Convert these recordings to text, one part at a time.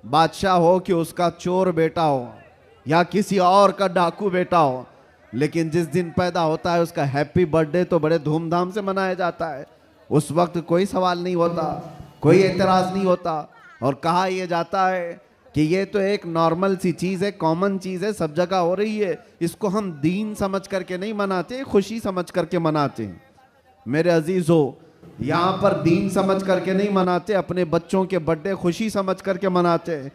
बादशाह हो कि उसका चोर बेटा हो या किसी और का डाकू बेटा हो, लेकिन जिस दिन पैदा होता है उसका हैप्पी बर्थडे तो बड़े धूमधाम से मनाया जाता है। उस वक्त कोई सवाल नहीं होता, कोई एतराज नहीं होता। और कहा यह जाता है कि ये तो एक नॉर्मल सी चीज़ है, कॉमन चीज़ है, सब जगह हो रही है, इसको हम दीन समझ करके नहीं मनाते, खुशी समझ करके मनाते हैं। मेरे अजीज़ों, यहाँ पर दीन समझ करके नहीं मनाते, अपने बच्चों के बर्थडे खुशी समझ करके मनाते हैं।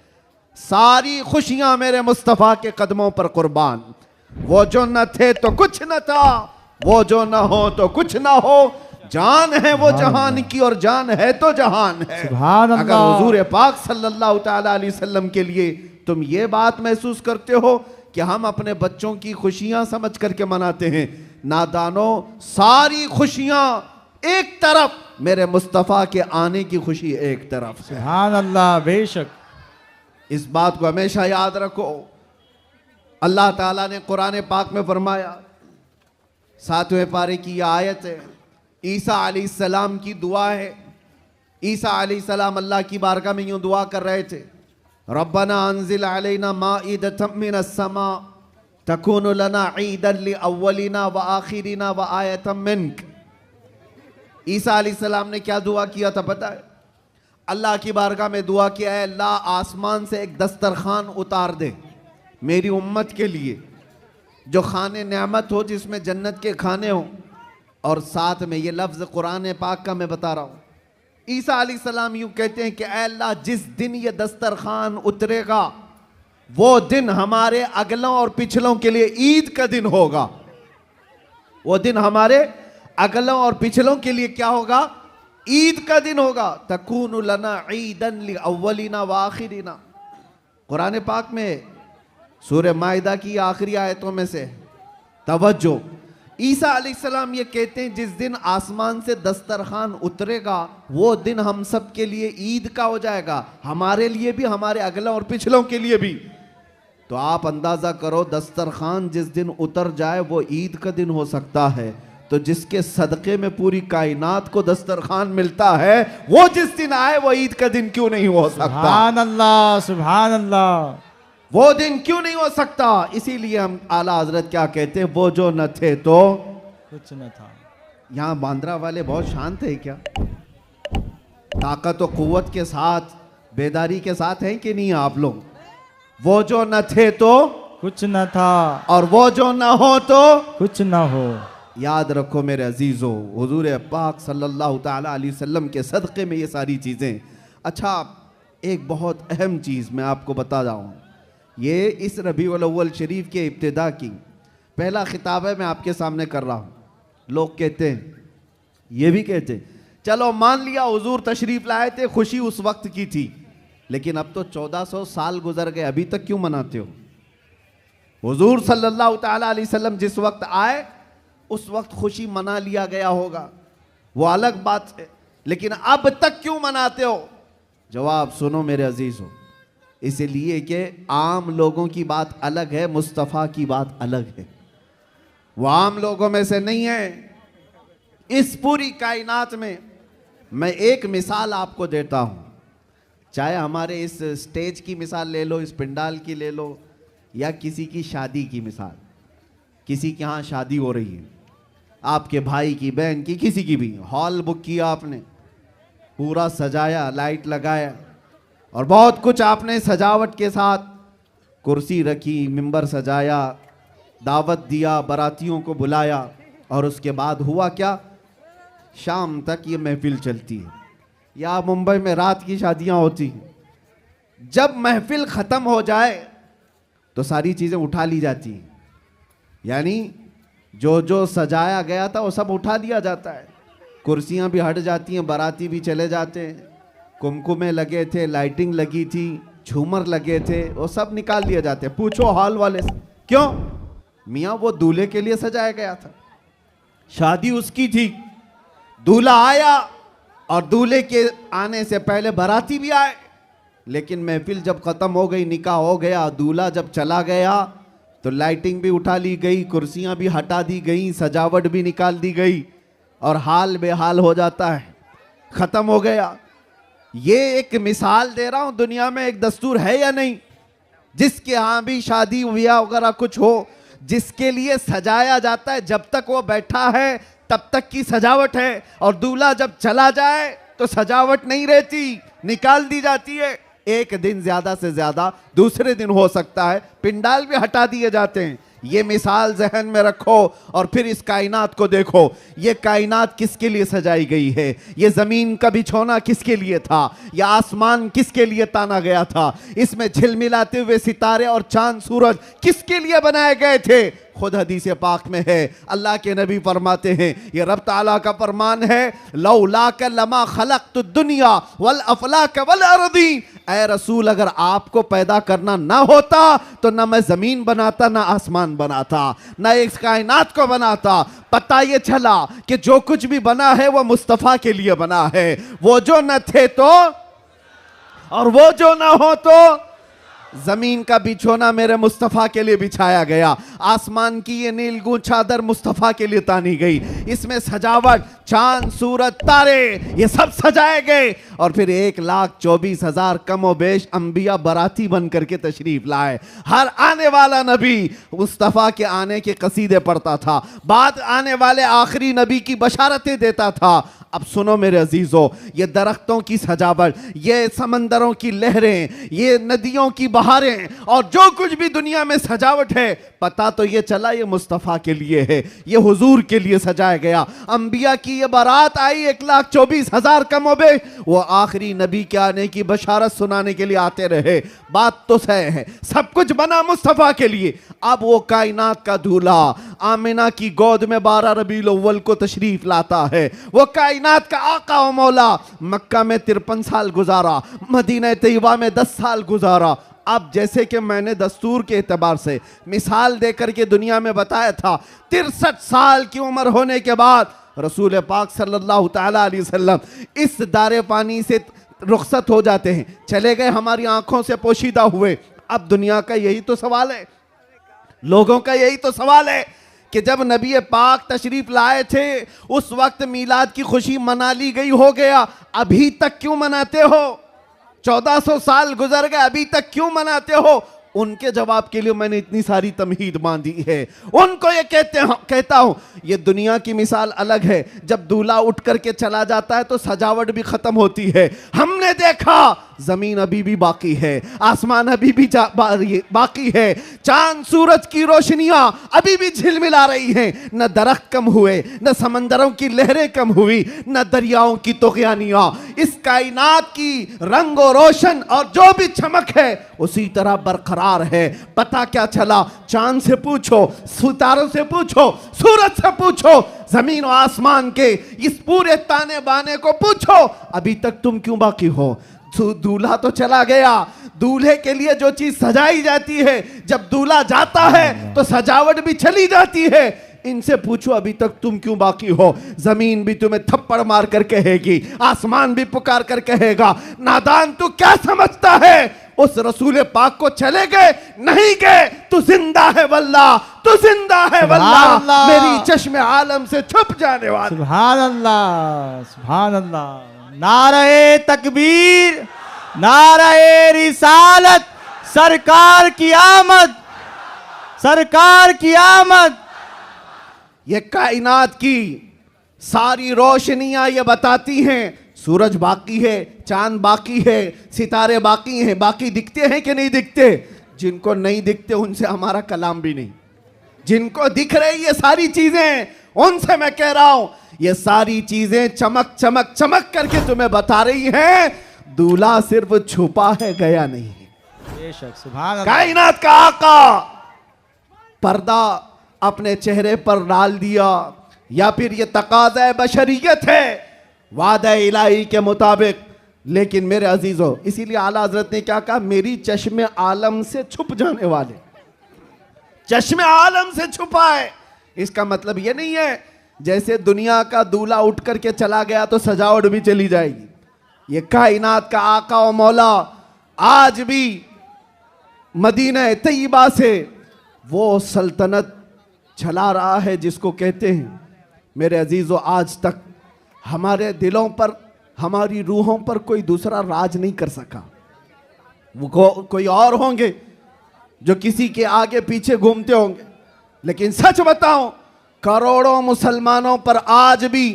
सारी खुशियां मेरे मुस्तफ़ा के कदमों पर कुर्बान। वो जो न थे तो कुछ न था, वो जो न हो तो कुछ न हो, जान है वो जहान की और जान है तो जहान है। अगर हुजूर पाक सल्लल्लाहु तआला अलैहि वसल्लम के लिए तुम ये बात महसूस करते हो कि हम अपने बच्चों की खुशियां समझ करके मनाते हैं, नादानो, सारी खुशियां एक तरफ, मेरे मुस्तफ़ा के आने की खुशी एक तरफ। सुभान अल्लाह, बेशक। इस बात को हमेशा याद रखो। अल्लाह ताला ने कुरान पाक में फरमाया, 7वें पारे की यह आयत है, ईसा अलैहिस्सलाम की दुआ है। ईसा अलैहिस्सलाम अल्लाह की बारगाह में यूं दुआ कर रहे थे, रब्बना अंजिल अलैना माइदतम मिनस समा तकूनु लना ईदन लिअव्वलिना व आखिरिना व आयतम मिनक। ईसा अलैहिस्सलाम ने क्या दुआ किया था पता है? अल्लाह की बारगाह में दुआ किया है, अल्लाह आसमान से एक दस्तरखान उतार दे मेरी उम्मत के लिए, जो खाने नेमत हो, जिसमें जन्नत के खाने हो। और साथ में ये लफ्ज़ कुरान पाक का मैं बता रहा हूँ। ईसा अलैहिस्सलाम यूँ कहते हैं कि ऐ अल्लाह, जिस दिन ये दस्तरखान उतरेगा वो दिन हमारे अगलों और पिछलों के लिए ईद का दिन होगा। वो दिन हमारे अगलों और पिछलों के लिए क्या होगा? ईद का दिन होगा। तकूनु लना ईदन लिअव्वलिना व आखिरिना। कुरान पाक में सूरह माइदा की आखिरी आयतों में से तवज्जो, ईसा अलैहिस्सलाम ये कहते हैं जिस दिन आसमान से दस्तरखान उतरेगा वो दिन हम सब के लिए ईद का हो जाएगा, हमारे लिए भी, हमारे अगलों और पिछलों के लिए भी। तो आप अंदाजा करो, दस्तरखान जिस दिन उतर जाए वो ईद का दिन हो सकता है, तो जिसके सदक़े में पूरी कायनात को दस्तरखान मिलता है वो जिस दिन आए वो ईद का दिन क्यों नहीं हो सकता? सुभान अल्लाह, सुभान अल्लाह। वो दिन क्यों नहीं हो सकता? इसीलिए हम आला हजरत क्या कहते हैं, वो जो न थे तो कुछ न था। यहाँ बांद्रा वाले बहुत शांत है क्या? ताकत और कुव्वत के साथ, बेदारी के साथ हैं कि नहीं आप लोग? वो जो न थे तो कुछ न था, और वो जो न हो तो कुछ न हो। याद रखो मेरे अजीजों, हुजूर पाक सल्लल्लाहु तआला अलैहि वसल्लम के सदक़े में ये सारी चीज़ें। अच्छा, एक बहुत अहम चीज़ मैं आपको बता रहा हूँ, ये इस रबीउल अव्वल शरीफ के इब्तिदा की पहला खिताब है, मैं आपके सामने कर रहा हूँ। लोग कहते हैं, ये भी कहते हैं, चलो मान लिया हुजूर तशरीफ़ लाए थे, खुशी उस वक्त की थी, लेकिन अब तो 1400 साल गुजर गए, अभी तक क्यों मनाते हो? हुजूर सल्लल्लाहु तआला अलैहि वसल्लम जिस वक्त आए उस वक्त खुशी मना लिया गया होगा, वो अलग बात है, लेकिन अब तक क्यों मनाते हो? जवाब सुनो मेरे अजीजों, इसलिए कि आम लोगों की बात अलग है, मुस्तफ़ा की बात अलग है। वो आम लोगों में से नहीं है। इस पूरी कायनात में मैं एक मिसाल आपको देता हूँ, चाहे हमारे इस स्टेज की मिसाल ले लो, इस पंडाल की ले लो, या किसी की शादी की मिसाल। किसी के यहाँ शादी हो रही है, आपके भाई की, बहन की, किसी की भी, हॉल बुक किया आपने, पूरा सजाया, लाइट लगाया और बहुत कुछ आपने सजावट के साथ, कुर्सी रखी, मिंबर सजाया, दावत दिया, बारातियों को बुलाया, और उसके बाद हुआ क्या? शाम तक ये महफिल चलती है। या मुंबई में रात की शादियां होती हैं। जब महफिल ख़त्म हो जाए तो सारी चीज़ें उठा ली जाती हैं, यानी जो जो सजाया गया था वो सब उठा दिया जाता है। कुर्सियां भी हट जाती हैं, बाराती भी चले जाते हैं, कुमकुमे लगे थे, लाइटिंग लगी थी, झूमर लगे थे, वो सब निकाल दिए जाते हैं। पूछो हॉल वाले से, क्यों? मियाँ वो दूल्हे के लिए सजाया गया था, शादी उसकी थी, दूल्हा आया और दूल्हे के आने से पहले बाराती भी आए, लेकिन महफिल जब ख़त्म हो गई, निकाह हो गया, दूल्हा जब चला गया तो लाइटिंग भी उठा ली गई, कुर्सियां भी हटा दी गई, सजावट भी निकाल दी गई, और हाल बेहाल हो जाता है, ख़त्म हो गया। ये एक मिसाल दे रहा हूं, दुनिया में एक दस्तूर है या नहीं, जिसके यहाँ भी शादी ब्याह वगैरह कुछ हो, जिसके लिए सजाया जाता है, जब तक वो बैठा है तब तक की सजावट है, और दूल्हा जब चला जाए तो सजावट नहीं रहती, निकाल दी जाती है। एक दिन ज्यादा से ज्यादा, दूसरे दिन हो सकता है पिंडाल भी हटा दिए जाते हैं। ये मिसाल जहन में रखो और फिर इस कायनात को देखो। ये कायनात किसके लिए सजाई गई है? ये जमीन का बिछोना किसके लिए था? यह आसमान किसके लिए ताना गया था? इसमें झिलमिलाते हुए सितारे और चांद सूरज किसके लिए बनाए गए थे? खुद हदीस पाक में है, अल्लाह के नबी फरमाते हैं, ये रब ताला का फरमान है, लौलाक लमा खलक़तु दुनिया वल अफलाक वल अर्दी। ऐ रसूल, अगर आपको पैदा करना ना होता तो ना मैं जमीन बनाता, ना आसमान बनाता, ना इस कायनात को बनाता। पता ये चला कि जो कुछ भी बना है वो मुस्तफ़ा के लिए बना है। वो जो न थे तो, और वो जो ना हो तो, जमीन का बिछोना मेरे मुस्तफ़ा के लिए बिछाया गया, आसमान की ये नीलगूं चादर मुस्तफ़ा के लिए तानी गई। इसमें सजावट, चांद सूरज तारे, ये सब सजाए गए। और फिर 1,24,000 कमोबेश अंबिया बराती बन करके तशरीफ लाए। हर आने वाला नबी मुस्तफ़ा के आने के कसीदे पढ़ता था, बाद आने वाले आखिरी नबी की बशारतें देता था। अब सुनो मेरे अजीजों, ये दरख्तों की सजावट, ये समंदरों की लहरें, ये नदियों की बहारें, और जो कुछ भी दुनिया में सजावट है, पता तो ये चला ये मुस्तफ़ा के लिए है, ये हुजूर के लिए सजाया गया। अंबिया की ये बारात आई 1,24,000 कमोबेश, वो आखिरी नबी के आने की बशारत सुनाने के लिए आते रहे। बात तो सही है, सब कुछ बना मुस्तफ़ा के लिए। अब वो कायनात का दूल्हा आमिना की गोद में 12 रबीउल अव्वल को तशरीफ लाता है। वो कायनात का आका व मौला मक्का में 53 साल गुजारा, मदीना तैयबा में 10 साल गुजारा। अब जैसे कि मैंने दस्तूर के एतबार से मिसाल देकर के दुनिया में बताया था, 63 साल की उम्र होने के बाद रसूल पाक सल्लल्लाहु तआला अलैहि वसल्लम इस दारे पानी से रुखसत हो जाते हैं, चले गए, हमारी आंखों से पोशीदा हुए। अब दुनिया का यही तो सवाल है, लोगों का यही तो सवाल है कि जब नबी पाक तशरीफ लाए थे उस वक्त मीलाद की खुशी मना ली गई, हो गया, अभी तक क्यों मनाते हो? 1400 साल गुजर गए, अभी तक क्यों मनाते हो? उनके जवाब के लिए मैंने इतनी सारी तमहीद बांधी है। उनको ये कहता हूं, ये दुनिया की मिसाल अलग है। जब दूल्हा उठ करके चला जाता है तो सजावट भी खत्म होती है। हमने देखा जमीन अभी भी बाकी है, आसमान अभी भी बाकी है, चांद सूरज की रोशनियां अभी भी झिलमिला रही हैं। न दरख्त कम हुए, न समंदरों की लहरें कम हुई, न दरियाओं की तुग़यानियां। इस कायनात की रंग और रोशन और जो भी चमक है उसी तरह बरकरार है। पता क्या चला? चांद से पूछो, सितारों से पूछो, सूरज से पूछो, जमीन और आसमान के इस पूरे ताने बाने को पूछो, अभी तक तुम क्यों बाकी हो? दूल्हा तो चला गया, दूल्हे के लिए जो चीज सजाई जाती है, जब दूल्हा जाता है तो सजावट भी चली जाती है। इनसे पूछो अभी तक तुम क्यों बाकी हो? जमीन भी तुम्हें थप्पड़ मार कर कहेगी, आसमान भी पुकार कर कहेगा, नादान तू क्या समझता है? उस रसूल पाक को चले गए, नहीं गए, तू जिंदा है वल्लाह, तू जिंदा है वल्लाह, मेरी चश्मे आलम से छुप जाने वाला। सुभान अल्लाह, सुभान अल्लाह। नारे तकबीर, नारे रिसालत, सरकार की आमद, सरकार की आमद। ये कायनात की सारी रोशनियां ये बताती हैं, सूरज बाकी है, चांद बाकी है, सितारे बाकी हैं। बाकी दिखते हैं कि नहीं दिखते? जिनको नहीं दिखते उनसे हमारा कलाम भी नहीं। जिनको दिख रही ये सारी चीजें, उनसे मैं कह रहा हूं, ये सारी चीजें चमक चमक चमक करके तुम्हें बता रही हैं, दूल्हा सिर्फ छुपा है, गया नहीं है। बेशक, सुभान अल्लाह। कायनात का आका पर्दा अपने चेहरे पर डाल दिया, या फिर ये तकाज़ा बशरियत है वादा इलाही के मुताबिक। लेकिन मेरे अजीजों, इसीलिए आला हजरत ने क्या कहा? मेरी चश्मे आलम से छुप जाने वाले, चश्मे आलम से छुपा है। इसका मतलब ये नहीं है जैसे दुनिया का दूल्हा उठ करके चला गया तो सजावट भी चली जाएगी। ये कायनात का आका और मौला आज भी मदीना तैयबा से वो सल्तनत चला रहा है जिसको कहते हैं, मेरे अजीजों, आज तक हमारे दिलों पर हमारी रूहों पर कोई दूसरा राज नहीं कर सका। वो कोई और होंगे जो किसी के आगे पीछे घूमते होंगे, लेकिन सच बताऊं, करोड़ों मुसलमानों पर आज भी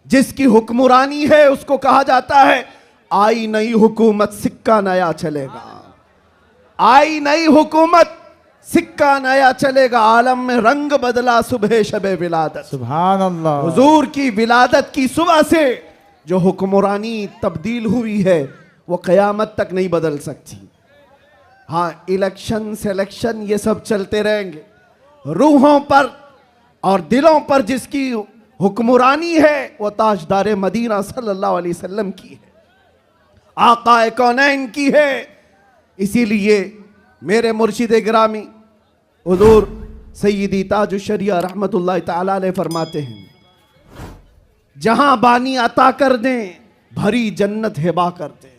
जिसकी हुक्मरानी है उसको कहा जाता है आई नई हुकूमत सिक्का नया चलेगा, आई नई हुकूमत सिक्का नया चलेगा। आलम में रंग बदला सुबह शबे विलादत, सुभान अल्लाह। हुजूर की विलादत की सुबह से जो हुक्मरानी तब्दील हुई है वो क़यामत तक नहीं बदल सकती। हाँ, इलेक्शन सिलेक्शन ये सब चलते रहेंगे, रूहों पर और दिलों पर जिसकी हुक्मरानी है वो ताजदार मदीना सल्लल्लाहु अलैहि वसल्लम की है, आकाए कौनैन की है। इसीलिए मेरे मुर्शिद गिरामी हुजूर सैयदी ताजुश शरिया रहमतुल्लाह तआला अलैह फरमाते हैं, जहां बानी अता कर दें भरी जन्नत हिबा कर दें।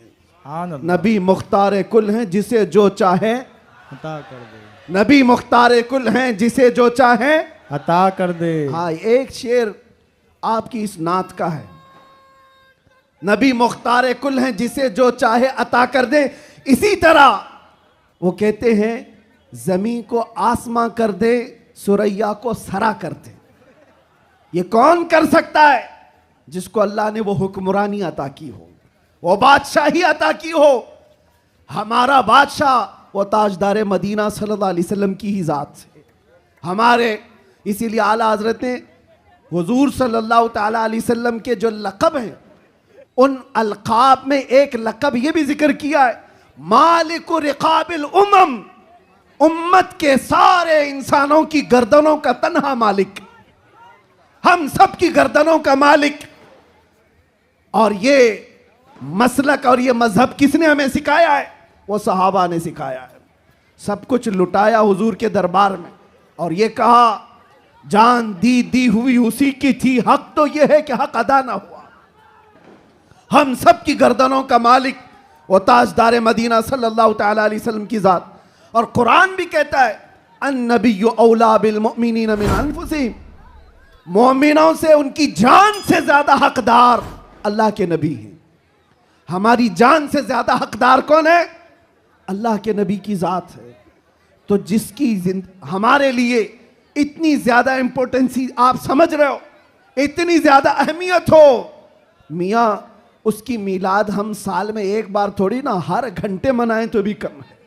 नबी मुख्तार कुल हैं जिसे जो चाहे अता कर दे, नबी मुख्तार कुल हैं जिसे जो चाहे अता कर दे। हाँ, एक शेर आपकी इस नात का है, नबी मुख्तार कुल हैं जिसे जो चाहे अता कर दे। इसी तरह वो कहते हैं जमीन को आसमां कर दे, सुरैया को सरा कर दे। ये कौन कर सकता है? जिसको अल्लाह ने वो हुक्मरानी अता की हो, वो बादशाही अता की हो। हमारा बादशाह वो ताजदार मदीना सल्लल्लाहु अलैहि वसल्लम की ही जात से हमारे, इसीलिए आला हजरत ने हुजूर सल्लल्लाहु ताला अलैहि वसल्लम के जो लक़ब हैं उन अलक़ाब में एक लक़ब ये भी जिक्र किया है, मालिक रिक़ाबिल उम्म, उम्मत के सारे इंसानों की गर्दनों का तन्हा मालिक, हम सब की गर्दनों का मालिक। और ये मसलक और ये मजहब किसने हमें सिखाया है? वो सहाबा ने सिखाया है। सब कुछ लुटाया हुजूर के दरबार में और ये कहा जान दी हुई उसी की थी, हक तो ये है कि हक अदा ना हुआ। हम सब की गर्दनों का मालिक वो ताजदार मदीना सल्लल्लाहु ताला अलैहि वसल्लम की जात। और कुरान भी कहता है अन्नबिय्यु औला बिल मुमिनीना मिन अनफुसिहिम, मोमिनों से उनकी जान से ज्यादा हकदार अल्लाह के नबी हैं। हमारी जान से ज्यादा हकदार कौन है? अल्लाह के नबी की जात है। तो जिसकी हमारे लिए इतनी ज्यादा इंपॉर्टेंसी आप समझ रहे हो, इतनी ज्यादा अहमियत हो, मियाँ उसकी मिलाद हम साल में एक बार थोड़ी ना हर घंटे मनाएं तो भी कम है।